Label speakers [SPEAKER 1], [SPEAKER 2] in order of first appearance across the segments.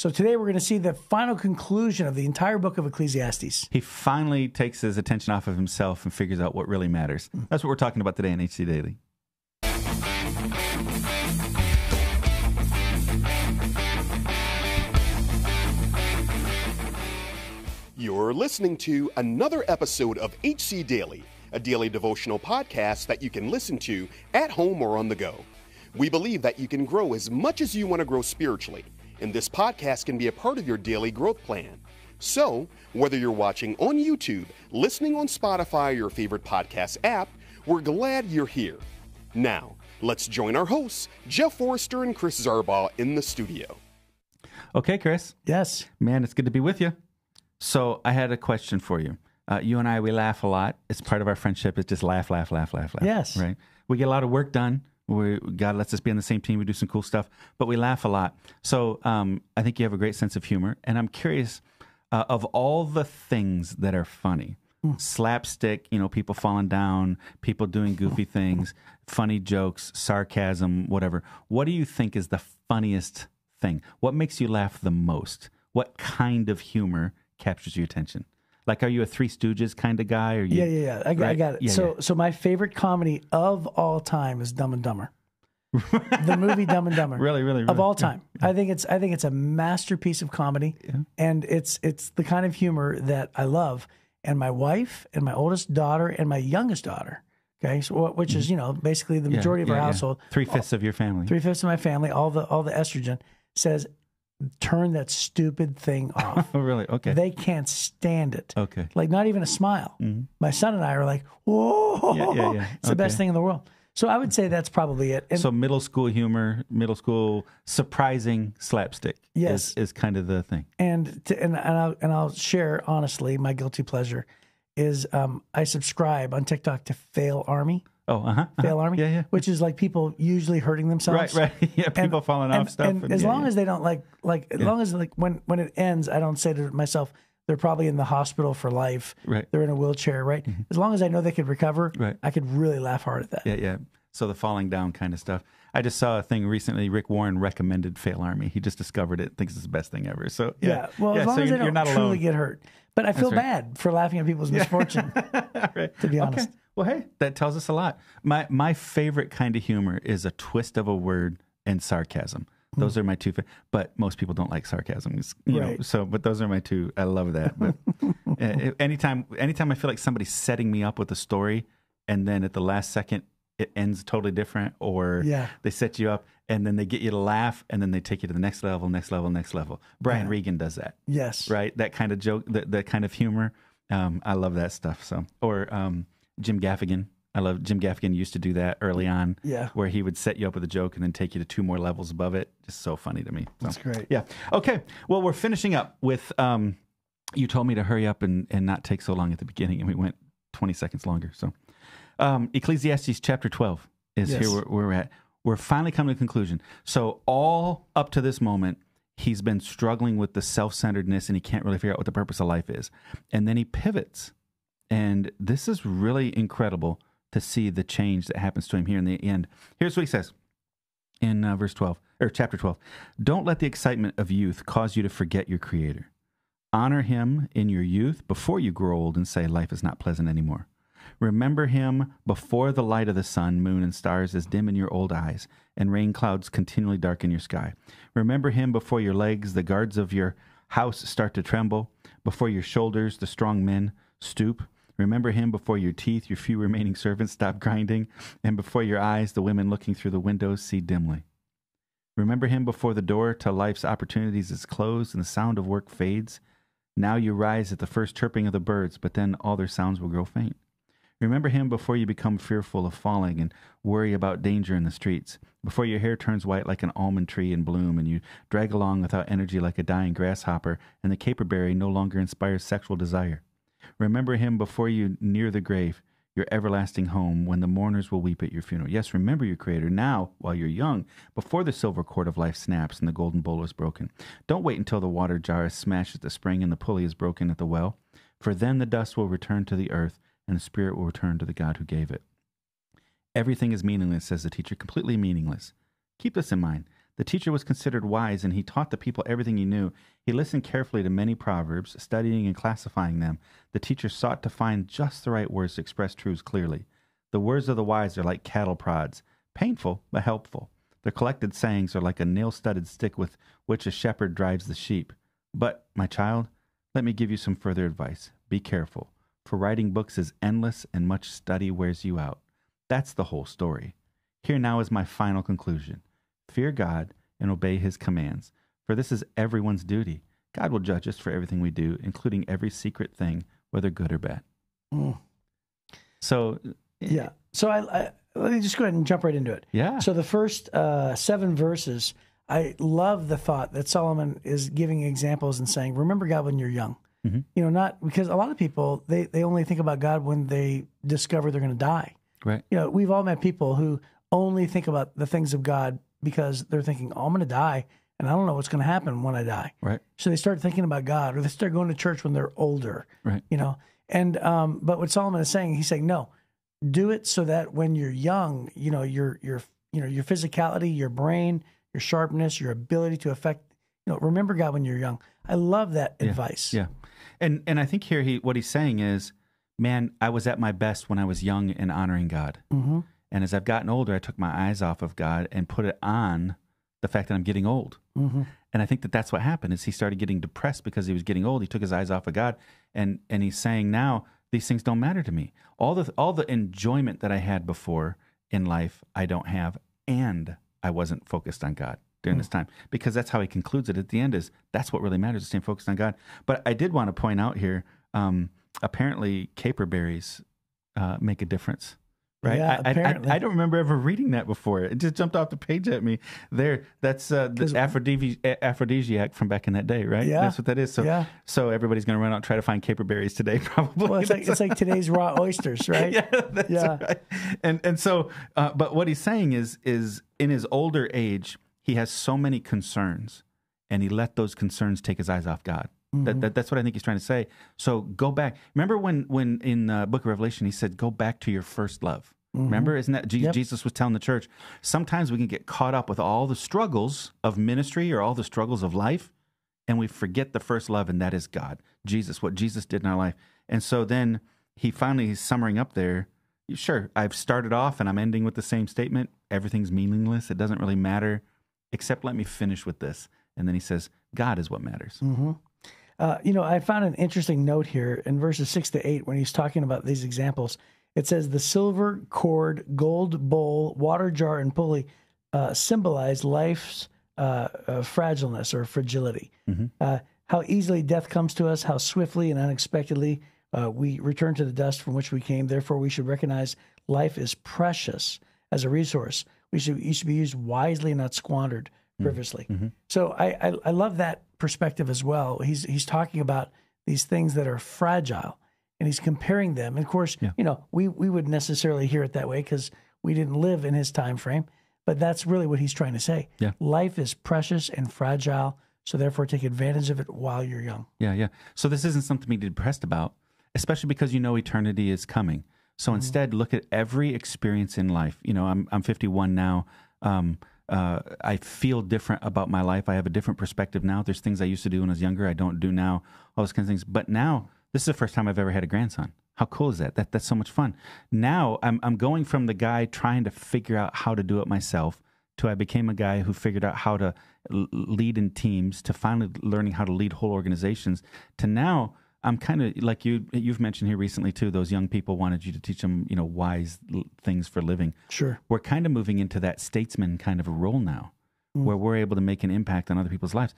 [SPEAKER 1] So today we're going to see the final conclusion of the entire book of Ecclesiastes.
[SPEAKER 2] He finally takes his attention off of himself and figures out what really matters. That's what we're talking about today in HC Daily.
[SPEAKER 3] You're listening to another episode of HC Daily, a daily devotional podcast that you can listen to at home or on the go. We believe that you can grow as much as you want to grow spiritually, and this podcast can be a part of your daily growth plan. So, whether you're watching on YouTube, listening on Spotify or your favorite podcast app, we're glad you're here. Now, let's join our hosts, Jeff Forrester and Chris Zarbaugh, in the studio.
[SPEAKER 2] Okay, Chris.
[SPEAKER 1] Yes.
[SPEAKER 2] Man, it's good to be with you. So I had a question for you. You and I, we laugh a lot. It's part of our friendship. It's just laugh.
[SPEAKER 1] Yes.
[SPEAKER 2] Right? We get a lot of work done. God lets us be on the same team. We do some cool stuff, but we laugh a lot. So I think you have a great sense of humor. And I'm curious, of all the things that are funny, slapstick, people falling down, people doing goofy things, funny jokes, sarcasm, whatever. What do you think is the funniest thing? What makes you laugh the most? What kind of humor captures your attention? Like, are you a Three Stooges kind of guy? Or you,
[SPEAKER 1] Yeah. I got it.
[SPEAKER 2] Yeah,
[SPEAKER 1] so my favorite comedy of all time is Dumb and Dumber. The movie Dumb and Dumber.
[SPEAKER 2] Really.
[SPEAKER 1] Of all time. Yeah. I think it's a masterpiece of comedy. Yeah. And it's the kind of humor that I love. And my wife and my oldest daughter and my youngest daughter, okay, so which is, basically the majority of our household.
[SPEAKER 2] 3/5 of your family.
[SPEAKER 1] 3/5 of my family, all the estrogen, says, turn that stupid thing off.
[SPEAKER 2] Oh, really? Okay.
[SPEAKER 1] They can't stand it.
[SPEAKER 2] Okay.
[SPEAKER 1] Like, not even a smile. Mm-hmm. My son and I are like, whoa.
[SPEAKER 2] Yeah.
[SPEAKER 1] It's the best thing in the world. So I would say that's probably it. And
[SPEAKER 2] so middle school humor, middle school surprising slapstick is kind of the thing.
[SPEAKER 1] And I'll share, honestly, my guilty pleasure is I subscribe on TikTok to Fail Army.
[SPEAKER 2] Oh,
[SPEAKER 1] Fail Army,
[SPEAKER 2] yeah,
[SPEAKER 1] which is like people usually hurting themselves,
[SPEAKER 2] right, yeah, people falling off stuff.
[SPEAKER 1] And as long as they don't as long as when it ends, I don't say to myself, they're probably in the hospital for life,
[SPEAKER 2] right?
[SPEAKER 1] They're in a wheelchair, right? Mm-hmm. As long as I know they could recover,
[SPEAKER 2] right? I
[SPEAKER 1] could really laugh hard at that.
[SPEAKER 2] Yeah. So the falling down kind of stuff. I just saw a thing recently. Rick Warren recommended Fail Army. He just discovered it, thinks it's the best thing ever. So
[SPEAKER 1] as long as they don't truly get hurt. But I feel bad for laughing at people's misfortune.
[SPEAKER 2] Right.
[SPEAKER 1] To be honest.
[SPEAKER 2] Okay. Well, hey, that tells us a lot. My favorite kind of humor is a twist of a word and sarcasm. Those are my two. But most people don't like sarcasm, you know. So, but those are my two. I love that. But anytime I feel like somebody's setting me up with a story, and then at the last second it ends totally different, or they set you up and then they get you to laugh, and then they take you to the next level. Brian Regan does that.
[SPEAKER 1] Yes.
[SPEAKER 2] Right. That kind of joke, that kind of humor. I love that stuff. So, or Jim Gaffigan. I love Jim Gaffigan used to do that early on.
[SPEAKER 1] Yeah.
[SPEAKER 2] Where he would set you up with a joke and then take you to 2 more levels above it. Just so funny to me. So,
[SPEAKER 1] that's great.
[SPEAKER 2] Yeah. Okay. Well, we're finishing up with, you told me to hurry up and not take so long at the beginning, and we went 20 seconds longer. So Ecclesiastes chapter 12 is here where we're at. We're finally coming to a conclusion. So all up to this moment, he's been struggling with the self-centeredness, and he can't really figure out what the purpose of life is. And then he pivots. And this is really incredible to see the change that happens to him here in the end. Here's what he says in chapter 12. Don't let the excitement of youth cause you to forget your Creator. Honor him in your youth before you grow old and say life is not pleasant anymore. Remember him before the light of the sun, moon, and stars is dim in your old eyes, and rain clouds continually darken your sky. Remember him before your legs, the guards of your house, start to tremble, before your shoulders, the strong men stoop. Remember him before your teeth, your few remaining servants, stop grinding, and before your eyes, the women looking through the windows see dimly. Remember him before the door to life's opportunities is closed and the sound of work fades. Now you rise at the first chirping of the birds, but then all their sounds will grow faint. Remember him before you become fearful of falling and worry about danger in the streets, before your hair turns white like an almond tree in bloom and you drag along without energy like a dying grasshopper and the caperberry no longer inspires sexual desire. Remember him before you near the grave, your everlasting home, when the mourners will weep at your funeral. Yes, remember your Creator now while you're young, before the silver cord of life snaps and the golden bowl is broken. Don't wait until the water jar is smashed at the spring and the pulley is broken at the well, for then the dust will return to the earth and the spirit will return to the God who gave it. Everything is meaningless, says the teacher, completely meaningless. Keep this in mind. The teacher was considered wise, and he taught the people everything he knew. He listened carefully to many proverbs, studying and classifying them. The teacher sought to find just the right words to express truths clearly. The words of the wise are like cattle prods, painful but helpful. Their collected sayings are like a nail-studded stick with which a shepherd drives the sheep. But, my child, let me give you some further advice. Be careful, for writing books is endless and much study wears you out. That's the whole story. Here now is my final conclusion. Fear God and obey his commands, for this is everyone's duty. God will judge us for everything we do, including every secret thing, whether good or bad. So,
[SPEAKER 1] yeah. So I let me just go ahead and jump right into it.
[SPEAKER 2] Yeah.
[SPEAKER 1] So the first 7 verses, I love the thought that Solomon is giving examples and saying, remember God when you're young.
[SPEAKER 2] Mm-hmm.
[SPEAKER 1] You know, not because a lot of people, they only think about God when they discover they're going to die.
[SPEAKER 2] Right.
[SPEAKER 1] You know, we've all met people who only think about the things of God because they're thinking, oh, I'm going to die, and I don't know what's going to happen when I die.
[SPEAKER 2] Right.
[SPEAKER 1] So they start thinking about God, or they start going to church when they're older.
[SPEAKER 2] Right.
[SPEAKER 1] You know, and but what Solomon is saying, he's saying, no, do it so that when you're young, you know, your physicality, your brain, your sharpness, your ability to affect, you know, remember God when you're young. I love that advice.
[SPEAKER 2] Yeah. And I think here what he's saying is, man, I was at my best when I was young and honoring God.
[SPEAKER 1] Mm-hmm.
[SPEAKER 2] And as I've gotten older, I took my eyes off of God and put it on the fact that I'm getting old.
[SPEAKER 1] Mm-hmm.
[SPEAKER 2] And I think that's what happened is he started getting depressed because he was getting old. He took his eyes off of God, and he's saying now these things don't matter to me. All the enjoyment that I had before in life, I don't have, and I wasn't focused on God during this time, because that's how he concludes it at the end is that's what really matters, is staying focused on God. But I did want to point out here, apparently caper berries make a difference. Right.
[SPEAKER 1] Yeah, apparently.
[SPEAKER 2] I don't remember ever reading that before. It just jumped off the page at me. That's the aphrodisiac from back in that day, right?
[SPEAKER 1] Yeah.
[SPEAKER 2] That's what that is. So everybody's going to run out and try to find caper berries today, probably.
[SPEAKER 1] Well, it's like today's raw oysters, right?
[SPEAKER 2] That's right. And so, but what he's saying is in his older age, he has so many concerns, and he let those concerns take his eyes off God. Mm-hmm. That's what I think he's trying to say. So go back. Remember when in the book of Revelation, he said, go back to your first love. Mm-hmm. Remember? Isn't that Jesus was telling the church? Sometimes we can get caught up with all the struggles of ministry or all the struggles of life, and we forget the first love, and that is God. Jesus, what Jesus did in our life. And so then he's summing up there. Sure, I've started off and I'm ending with the same statement. Everything's meaningless. It doesn't really matter, except let me finish with this. And then he says, God is what matters.
[SPEAKER 1] Mm-hmm. You know, I found an interesting note here in verses 6 to 8 when he's talking about these examples. It says the silver cord, gold bowl, water jar, and pulley symbolize life's fragileness or fragility. Mm-hmm. How easily death comes to us, how swiftly and unexpectedly we return to the dust from which we came. Therefore, we should recognize life is precious as a resource. It should be used wisely and not squandered frivolously. Mm-hmm. So I love that perspective as well. He's talking about these things that are fragile, and he's comparing them. And of course, you know, we wouldn't necessarily hear it that way because we didn't live in his time frame, but that's really what he's trying to say. Yeah. Life is precious and fragile, so therefore take advantage of it while you're young.
[SPEAKER 2] Yeah. So this isn't something to be depressed about, especially because you know eternity is coming. So instead, look at every experience in life. You know, I'm 51 now. I feel different about my life. I have a different perspective now. There's things I used to do when I was younger I don't do now, all those kinds of things. But now, this is the first time I've ever had a grandson. How cool is that? That's so much fun. Now, I'm going from the guy trying to figure out how to do it myself to I became a guy who figured out how to lead in teams, to finally learning how to lead whole organizations, to now I'm kind of like you've mentioned here recently too, those young people wanted you to teach them, you know, wise things for living.
[SPEAKER 1] Sure. We're
[SPEAKER 2] kind of moving into that statesman kind of a role now where we're able to make an impact on other people's lives.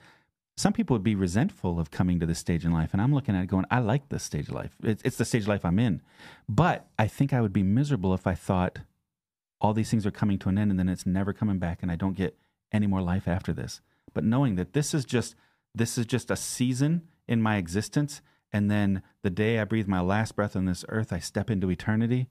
[SPEAKER 2] Some people would be resentful of coming to this stage in life, and I'm looking at it going, I like this stage of life. It's the stage of life I'm in. But I think I would be miserable if I thought all these things are coming to an end and then it's never coming back and I don't get any more life after this. But knowing that this is just a season in my existence, and then the day I breathe my last breath on this earth, I step into eternity,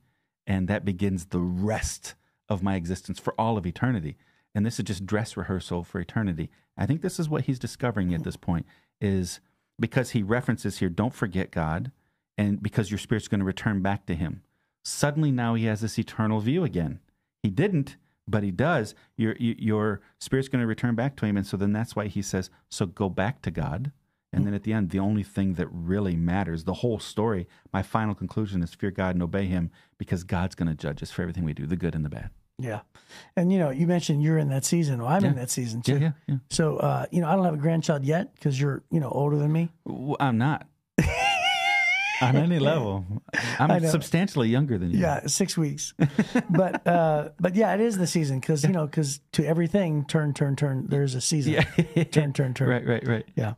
[SPEAKER 2] and that begins the rest of my existence for all of eternity. And this is just dress rehearsal for eternity. I think this is what he's discovering at this point, is because he references here, don't forget God, and because your spirit's going to return back to him. Suddenly now he has this eternal view again. He didn't but he does, your spirit's going to return back to him. And so then that's why he says, so go back to God. And then at the end, the only thing that really matters, the whole story, my final conclusion is fear God and obey him, because God's going to judge us for everything we do, the good and the bad.
[SPEAKER 1] Yeah. And, you mentioned you're in that season. Well, I'm in that season too.
[SPEAKER 2] Yeah.
[SPEAKER 1] So, I don't have a grandchild yet because you're, older than me.
[SPEAKER 2] I'm not. On any level. I'm substantially younger than you.
[SPEAKER 1] Yeah, 6 weeks. But yeah, it is the season because, because to everything, turn, there's a season. Yeah. Turn.
[SPEAKER 2] Right.
[SPEAKER 1] Yeah.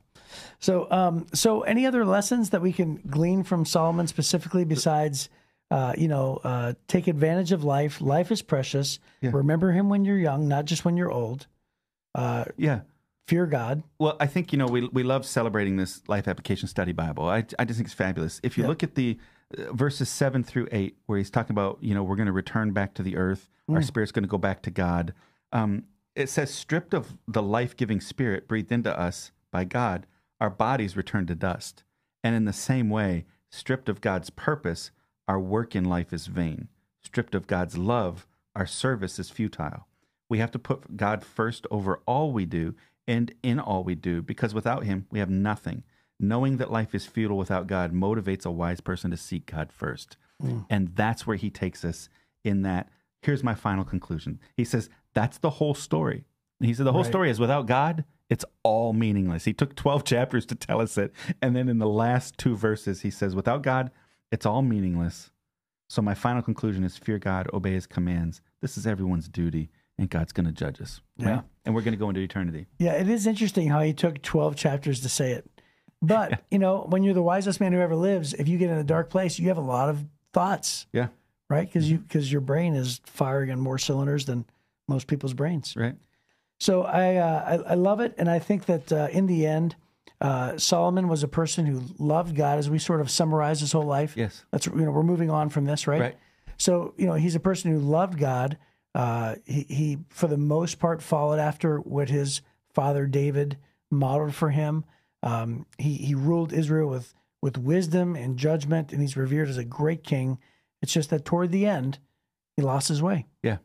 [SPEAKER 1] So any other lessons that we can glean from Solomon specifically besides, take advantage of life. Life is precious. Yeah. Remember him when you're young, not just when you're old. Fear God.
[SPEAKER 2] Well, I think, we love celebrating this Life Application Study Bible. I just think it's fabulous. If you look at the verses 7 through 8, where he's talking about, we're going to return back to the earth. Our spirit's going to go back to God. It says, stripped of the life-giving spirit breathed into us by God, our bodies return to dust. And in the same way, stripped of God's purpose, our work in life is vain. Stripped of God's love, our service is futile. We have to put God first over all we do and in all we do, because without him, we have nothing. Knowing that life is futile without God motivates a wise person to seek God first. And that's where he takes us in that. Here's my final conclusion. He says, that's the whole story. And he said, the whole story is without God, it's all meaningless. He took 12 chapters to tell us it. And then in the last 2 verses, he says, without God, it's all meaningless. So my final conclusion is fear God, obey his commands. This is everyone's duty, and God's going to judge us. Right?
[SPEAKER 1] Yeah.
[SPEAKER 2] And we're going to go into eternity.
[SPEAKER 1] Yeah, it is interesting how he took 12 chapters to say it. But, when you're the wisest man who ever lives, if you get in a dark place, you have a lot of thoughts.
[SPEAKER 2] Yeah.
[SPEAKER 1] Right? Because your brain is firing on more cylinders than most people's brains.
[SPEAKER 2] Right.
[SPEAKER 1] So I love it. And I think that in the end, Solomon was a person who loved God, as we sort of summarize his whole life.
[SPEAKER 2] Yes.
[SPEAKER 1] That's, we're moving on from this, right?
[SPEAKER 2] Right.
[SPEAKER 1] So, he's a person who loved God. He, for the most part, followed after what his father David modeled for him. He ruled Israel with wisdom and judgment, and he's revered as a great king. It's just that toward the end, he lost his way.
[SPEAKER 2] Yeah.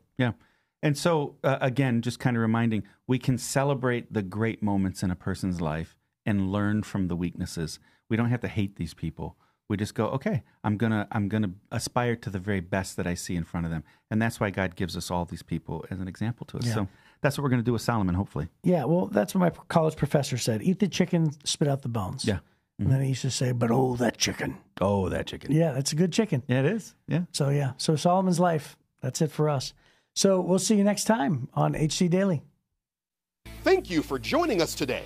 [SPEAKER 2] And so, again, just kind of reminding, we can celebrate the great moments in a person's life and learn from the weaknesses. We don't have to hate these people. We just go, okay, I'm gonna aspire to the very best that I see in front of them. And that's why God gives us all these people as an example to us. Yeah. So that's what we're going to do with Solomon, hopefully. Yeah, well, that's what my college professor said. Eat the chicken, spit out the bones. Yeah. Mm-hmm. And then he used to say, but oh, that chicken. Oh, that chicken. Yeah, that's a good chicken. Yeah, it is. Yeah.
[SPEAKER 1] So Solomon's life, that's it for us. So we'll see you next time on HC Daily.
[SPEAKER 3] Thank you for joining us today.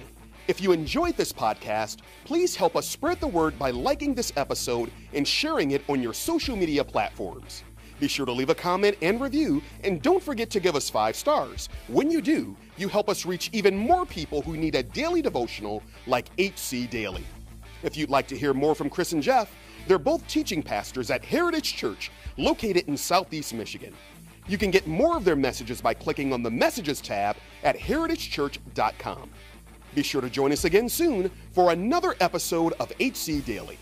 [SPEAKER 3] If you enjoyed this podcast, please help us spread the word by liking this episode and sharing it on your social media platforms. Be sure to leave a comment and review, and don't forget to give us 5 stars. When you do, you help us reach even more people who need a daily devotional like HC Daily. If you'd like to hear more from Chris and Jeff, they're both teaching pastors at Heritage Church, located in Southeast Michigan. You can get more of their messages by clicking on the Messages tab at heritagechurch.com. Be sure to join us again soon for another episode of HC Daily.